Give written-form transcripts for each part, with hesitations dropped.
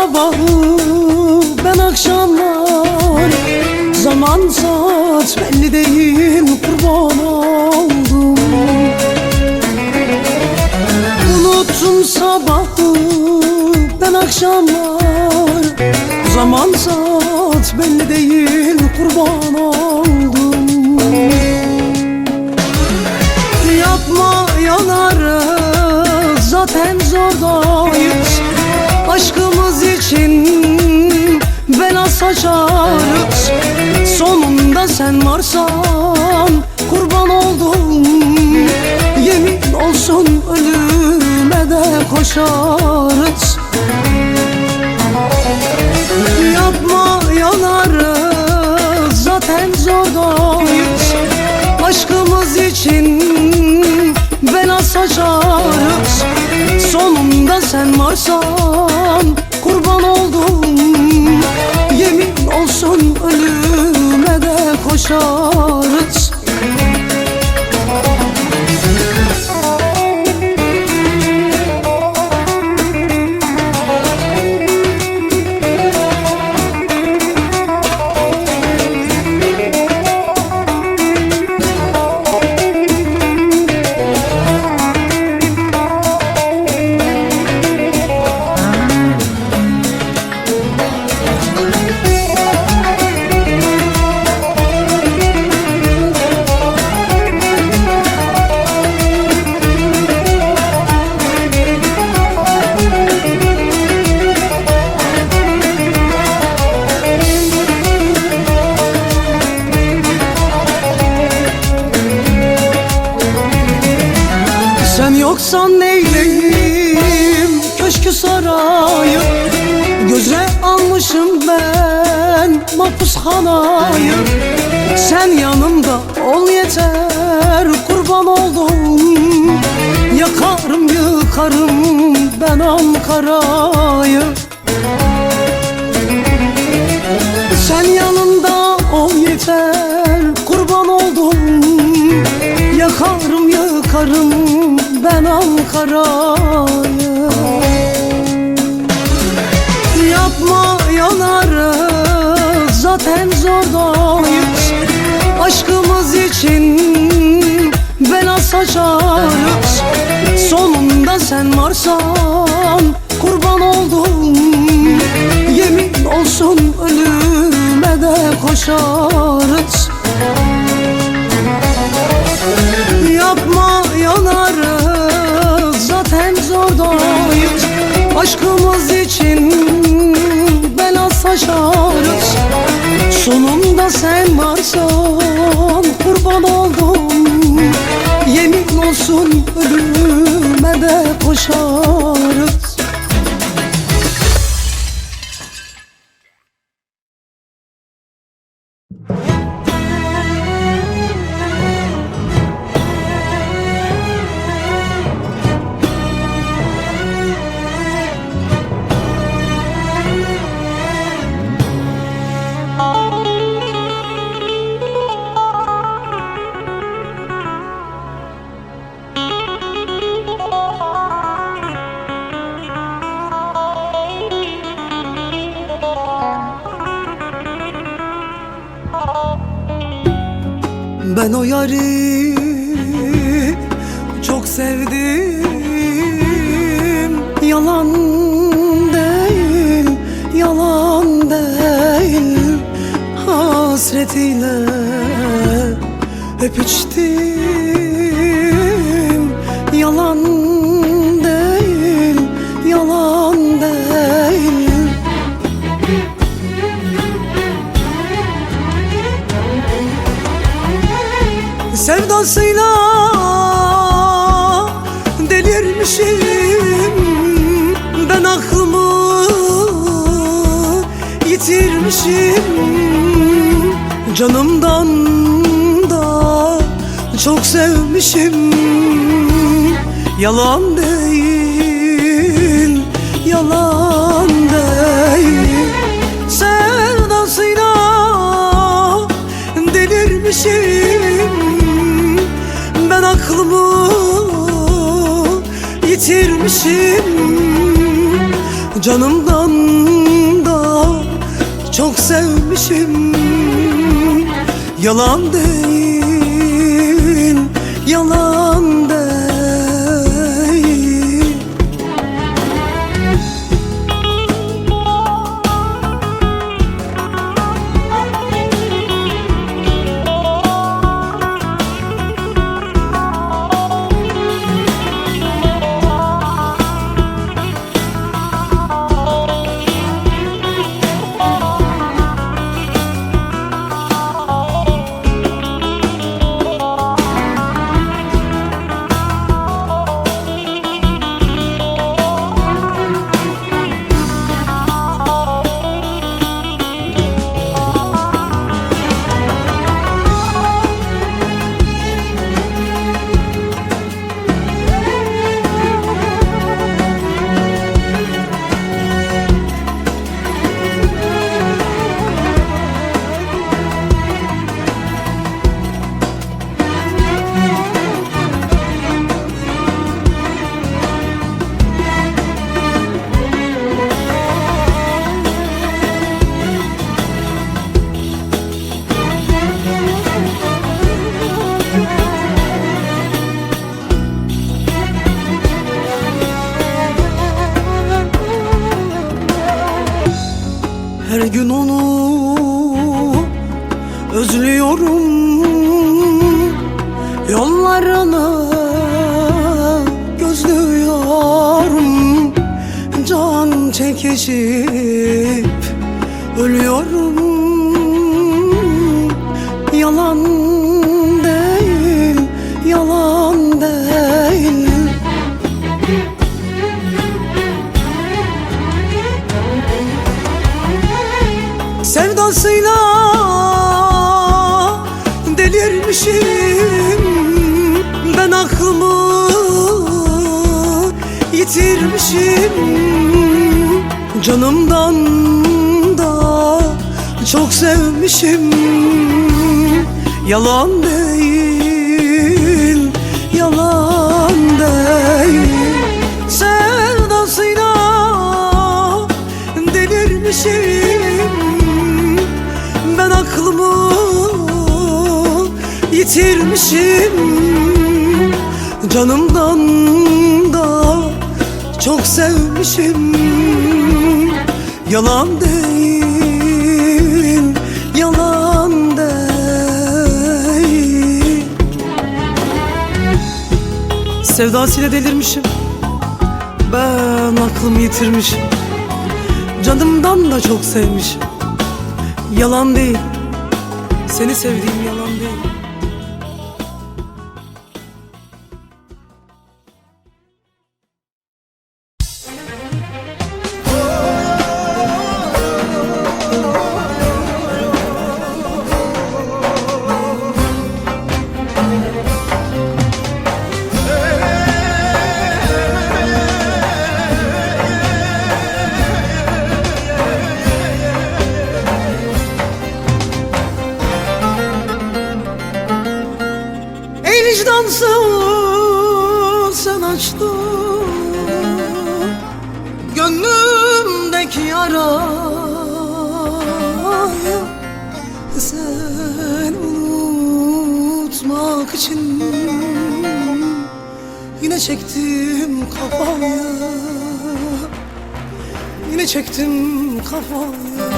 sabahı ben akşamlar, zaman saat belli değil, kurban oldum. Unuttum sabahı ben akşamlar, zaman saat belli değil, kurban oldum. Yapma yanarız, zaten zordayız. Aşkımız için bela saçarız. Sonunda sen varsan kurban oldum. Yemin olsun ölüme de koşarız. Yapma yanarız, zaten zordayız. Aşkımız için bela saçarız. Sonunda sen varsan kurban oldum. Yemin olsun ölüme de koşarız. Sen yoksan neyleyim köşkü sarayı, göze almışım ben mahpushanayı. Sen yanımda ol yeter, kurban oldum. Yakarım yıkarım ben Ankara'yı. Sen yanımda ol yeter, kurban oldum. Yakarım yıkarım ben Ankara'yı. Yapma yanarız, zaten zordayız. Aşkımız için bela saçarız. Sonunda sen varsan kurban oldum. Yemin olsun ölüme de koşarız. Yapma yanarız, zaten zordayız. Aşkımız için bela saçarız. Sonunda sen varsan kurban oldum. Yemin olsun ölüme de koşarız. Ben o yâri çok sevdim. Yalan değil, yalan değil. Hasretiyle hep içtim. Yalan değil, yalan değil. Sevdasıyla delirmişim. Ben aklımı yitirmişim. Canımdan da çok sevmişim. Yalan değil, yalan değil. Sevdasıyla delirmişim. Ben aklımı yitirmişim. canımdan da çok sevmişim. Yalan değil, yalan değil. Her gün onu özlüyorum, yollarını gözlüyorum. Can çekişip ölüyorum. Yalan değil, yalan değil. Sevdasıyla delirmişim. Ben aklımı yitirmişim. Canımdan da çok sevmişim. Yalan değil, yalan değil. Sevdasıyla delirmişim. Ben aklımı yitirmişim. Canımdan da çok sevmişim. Yalan değil, yalan değil. Sevdasıyla delirmişim. Ben aklımı yitirmişim. Canımdan da çok sevmişim. Yalan değil, seni sevdiğim yalan değil. Vicdansız sen açtın gönlümdeki yarayı. Sen unutmak için yine çektim kafaya, yine çektim kafaya.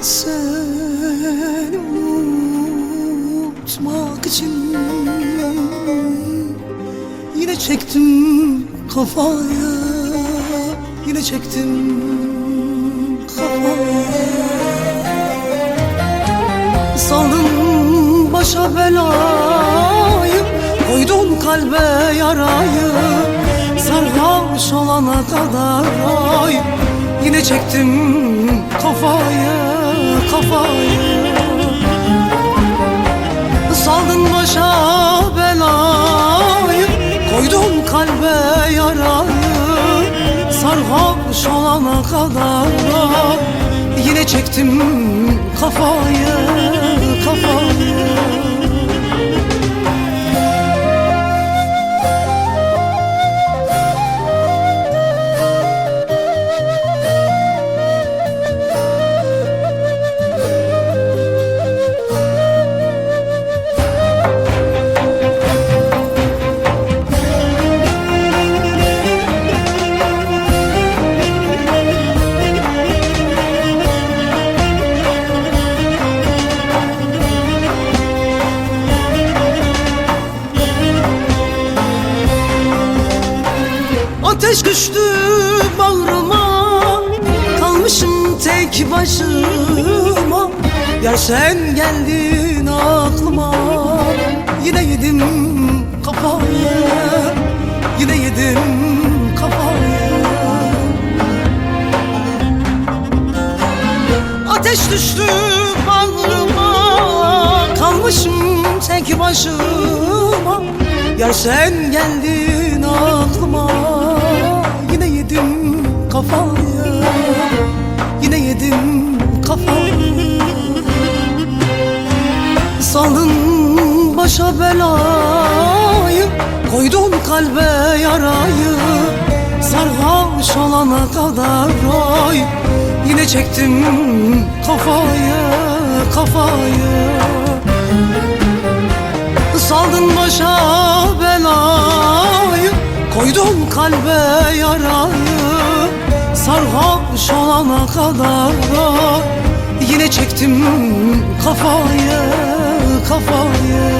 Sen unutmak için yine çektim kafaya, yine çektim kafaya. Saldın başa belayı, koydun kalbe yarayı. Sarhoş olana kadar ay, yine çektim kafaya, kafaya. Saldın başa belayı, koydun kalbe yarayı. Sarhoş olana kadar yine çektim kafaya, kafaya. Ateş düştü bağrıma, kalmışım tek başıma. Yar sen geldin aklıma, yine yedim kafayı, yine yedim kafayı. Ateş düştü bağrıma, kalmışım tek başıma. Yar sen geldin aklıma, yine yedim kafayı, yine yedim kafayı. Saldın başa belayı, koydun kalbe yarayı. Sarhoş olana kadar oy, yine çektim kafayı, kafayı. Saldın başa belayı, koydun kalbe yarayı. Sarhoş olana kadar yine çektim kafayı, kafayı.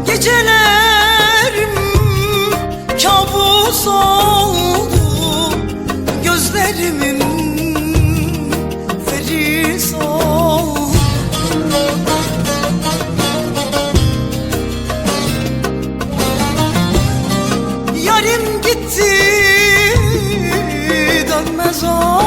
Gecelerim kabus oldu, gözlerimin feris oldu. Yarim gitti, dönmez o.